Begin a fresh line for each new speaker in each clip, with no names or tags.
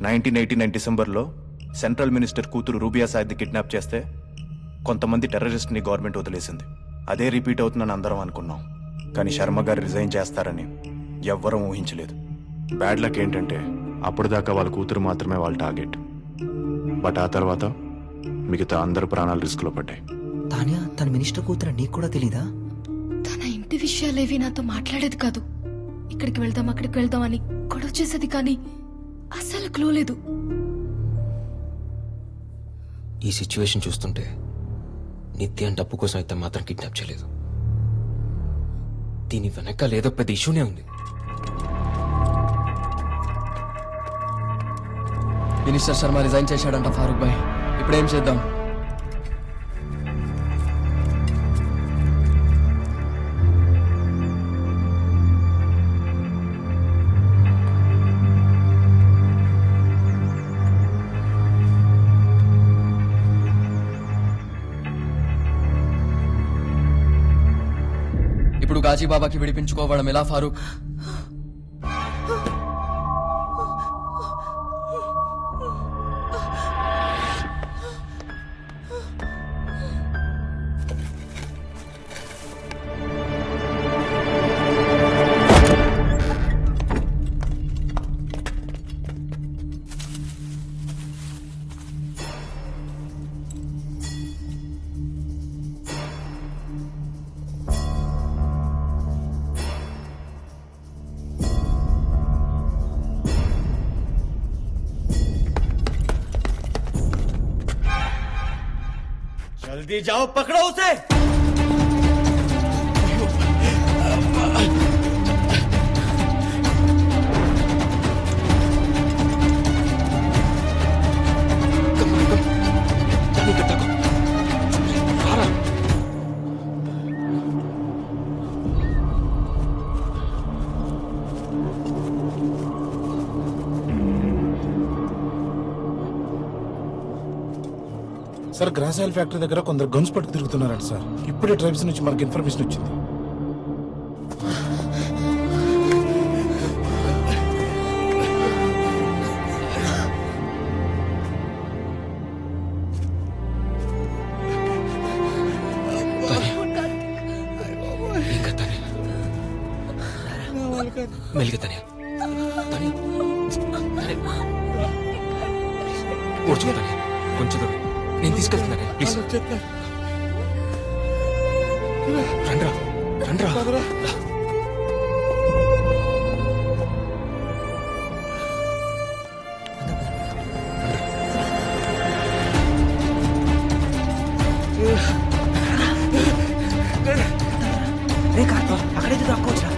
1989 డిసెంబర్లో central minister కూతురు రూబియా సాయిద్ని kidnap చేస్తే కొంతమంది టెర్రరిస్ట్ని గవర్నమెంట్ వదిలేసింది. అదే రిపీట్ అవుతుందని అందరం అనుకున్నాం. కానీ శర్మ గారు రిజైన్ చేస్తారని ఎవ్వరూ ఊహించలేదు. బ్యాడ్ లక్ ఏంటంటే అప్పుడు దాకా వాళ్ళ కూతురు మాత్రమే వాళ్ళ టార్గెట్. బట్ ఆ తర్వాత మిగతా అందరు ప్రాణాలు రిస్క్లో పడ్డాయి.
తాన్యా తన మినిస్టర్ కూతురు నీకు కూడా తెలీదా?
తన ఇంటి విషయాలేవి నాతో మాట్లాడేది కాదు. ఇక్కడికి వెళ్దాం అక్కడికి వెళ్దాం అని గొడవ చేసేది, కానీ అస్సలు క్లూ లేదు.
ఈ సిచ్యువేషన్ చూస్తుంటే నిత్య డబ్బు కోసం అయితే మాత్రం కిడ్నాప్ చేయలేదు. దీని వెనక లేదో పెద్ద ఇష్యూనే ఉంది.
మినిస్టర్ శర్మ రిజైన్ చేశాడంట ఫారూక్ భాయ్. ఇప్పుడేం చేద్దాం? ఇప్పుడు గాజీబాబాకి విడిపించుకోవడం ఎలా ఫారూక్?
जल्दी जाओ, पकड़ो उसे।
సార్, గ్రాస్ ఆయిల్ ఫ్యాక్టరీ దగ్గర కొందరు గన్స్ పట్టుకు తిరుగుతున్నారంట సార్. ఇప్పుడే ట్రైబ్స్ నుంచి మనకి ఇన్ఫర్మేషన్ వచ్చింది.
కొంచెం దూరం నేను తీసుకెళ్తున్నాను. ప్లీజ్ రండ్రా రండ్రా.
అక్కడైతే దాక్కోవచ్చురా.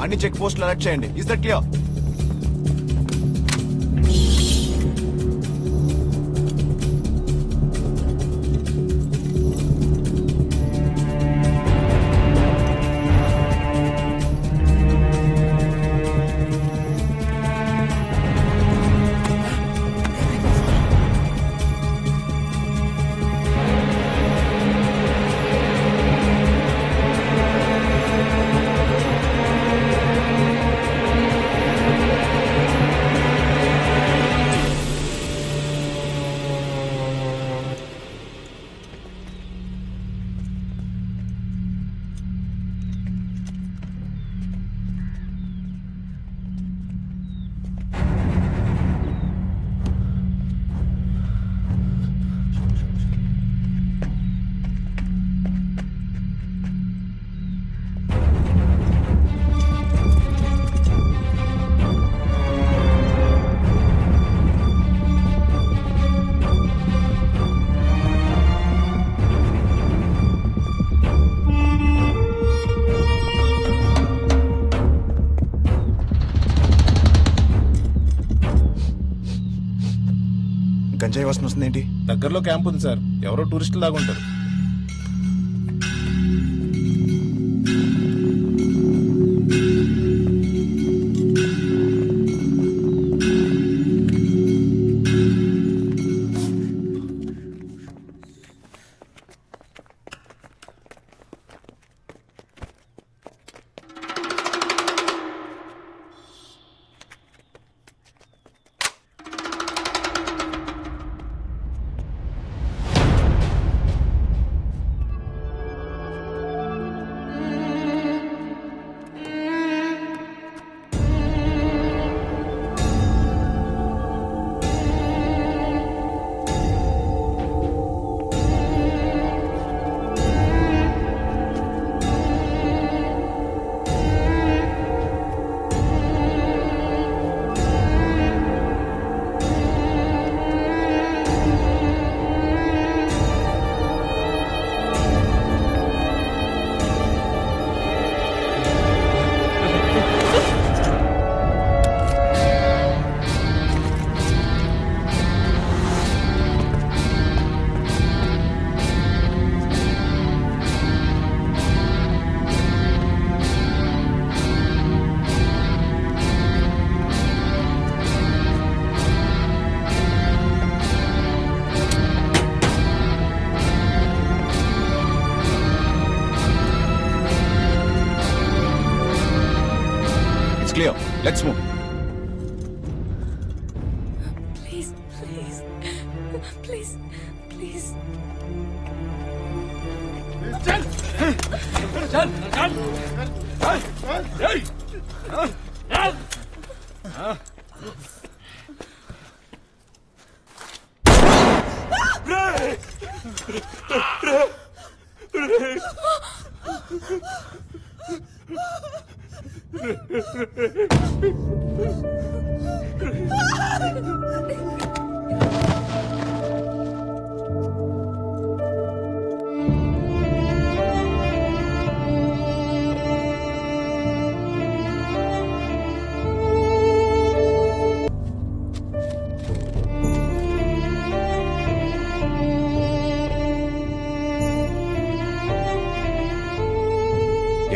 అన్ని చెక్ పోస్టులు అలర్ట్ చేయండి. Is that clear? గంజాయి వాసన వస్తుంది ఏంటి?
దగ్గరలో క్యాంప్ ఉంది సార్, ఎవరో టూరిస్టులు లాగా ఉంటారు.
Clear. Let's move.
Please, please, please, please.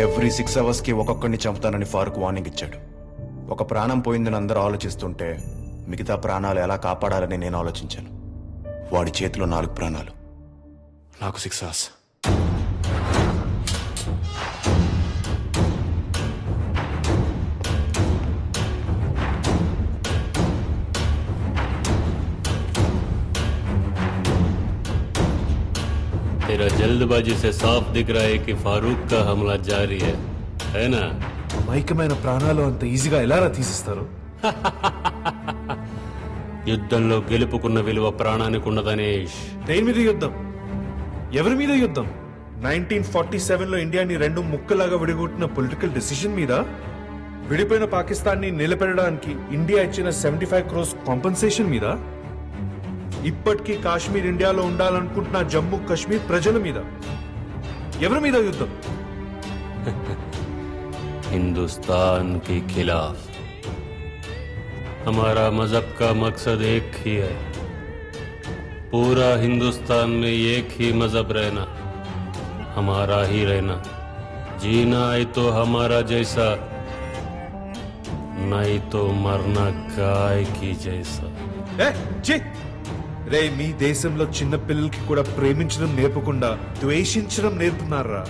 Every 6 hours కి ఒక్కొక్కడిని చంపుతానని ఫారూక్ వార్నింగ్ ఇచ్చాడు. ఒక ప్రాణం పోయిందని అందరూ ఆలోచిస్తుంటే మిగతా ప్రాణాలు ఎలా కాపాడాలని నేను ఆలోచించాను. వాడి చేతిలో 4 ప్రాణాలు, నాకు 6 hours.
तेरा जल्दबाजी से साफ दिख रहा है कि फारूक का हमला जारी है ना?
మైకమైన ప్రాణాలు అంత ఈజీగా ఎలా తీసిస్తారు?
యుద్ధంలో గెలుపుకున్న విలువ ప్రాణానికి ఉన్నదనేష్.
దేని మీద యుద్ధం? ఎవరి మీద యుద్ధం? 1947లో ఇండియాని 2 ముక్కలాగా విడిగొట్టిన పొలిటికల్ డెసిషన్ మీద? విడిపోయిన పాకిస్తాన్ని నిలబెట్టడానికి ఇండియా ఇచ్చిన 75 crores కాంపెన్సేషన్ మీద? ఇప్పటికీ కాశ్మీర్ ఇండియాలో ఉండాలనుకుంటున్న జమ్మూ కాశ్మీర్ ప్రజల మీద? ఎవరి మీద యుద్ధం?
हिंदुस्तान के खिलाफ. हमारा मजहब का मकसद एक ही है, पूरा हिंदुस्तान में एक ही मजहब रहना, हमारा ही रहना. जीना है तो हमारा जैसा, नहीं तो मरना गाय की जैसा.
రే, మీ దేశంలో చిన్న పిల్లలకి కూడా ప్రేమించడం నేర్పకుండా ద్వేషించడం నేర్పుతున్నారా?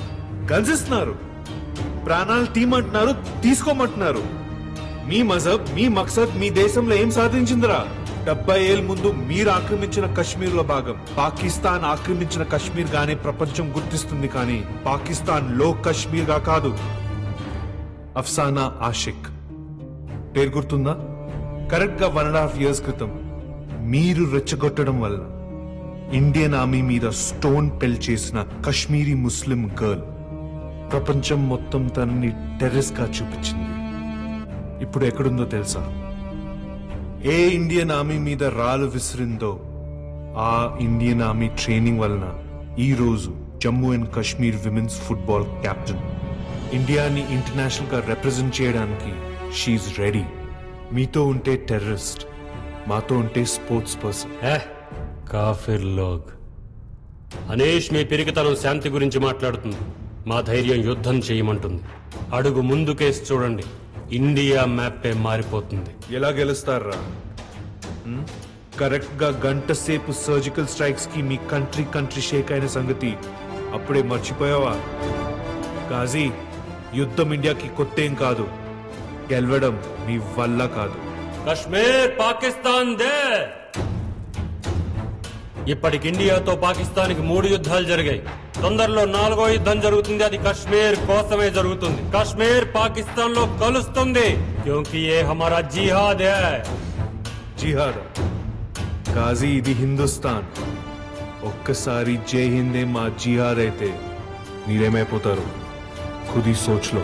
గంజిస్తున్నారు, ప్రాణాలు తీయమంటున్నారు, తీసుకోమంటున్నారు. మీ మజహబ్, మీ మక్సద్ మీ దేశంలో ఏం సాధించిందిరా? 70 ఏళ్ళ ముందు మీరు ఆక్రమించిన కశ్మీర్ లో భాగం పాకిస్తాన్ ఆక్రమించిన కశ్మీర్ గానే ప్రపంచం గుర్తిస్తుంది, కానీ పాకిస్తాన్ లో కశ్మీర్ గా కాదు. అఫ్సానా ఆషిక్ పేరు గుర్తుందా? కరెక్ట్ గా 1.5 years క్రితం మీరు రెచ్చగొట్టడం వల్ల ఇండియన్ ఆర్మీ మీద స్టోన్ పెల్ చేసిన కశ్మీరీ ముస్లిం గర్ల్ ప్రపంచం మొత్తం తనని టెర్రరిస్ట్ గా చూపించింది. ఇప్పుడు ఎక్కడుందో తెలుసా? ఏ ఇండియన్ ఆర్మీ మీద రాళ్ళు విసిరిందో ఆ ఇండియన్ ఆర్మీ ట్రైనింగ్ వలన ఈ రోజు Jammu and Kashmir women's football captain. ఇండియాని ఇంటర్నేషనల్ గా రిప్రజెంట్ చేయడానికి షీఈ్ రెడీ. మీతో ఉంటే టెర్రరిస్ట్, మాతో ఉంటే స్పోర్ట్స్ పర్సన్.
కాఫిర్ లోగ్. అనేష్ మీ పిరికితనం శాంతి గురించి మాట్లాడుతుంది. మా ధైర్యం యుద్ధం చేయమంటుంది. అడుగు ముందుకేసి చూడండి, ఇండియా మ్యాపే మారిపోతుంది.
ఎలా గెలుస్తారా? కరెక్ట్ గా గంట సేపు సర్జికల్ స్ట్రైక్స్ కి మీ కంట్రీ షేక్ అయిన సంగతి అప్పుడే మర్చిపోయావా? కాజీ, యుద్ధం ఇండియాకి కొత్తేం కాదు. గెలవడం మీ వల్ల కాదు.
కశ్మీర్ పాకిస్తాన్ దే. ఇప్పటికి ఇండియాతో పాకిస్తాన్కి 3 యుద్ధాలు జరిగాయి. తొందరలో 4వ యుద్ధం జరుగుతుంది. అది కశ్మీర్ కోసమే జరుగుతుంది. కశ్మీర్ పాకిస్తాన్ లో కలుస్తుంది. క్యోంకి ఏ హమారా జిహాద్ హై.
జిహాద్ కాజీ, ఇది హిందుస్థాన్. ఒక్కసారి జై హిందే మా జిహాద్ అయితే మీరేమైపోతారు ఖుదీ సోచ్లో.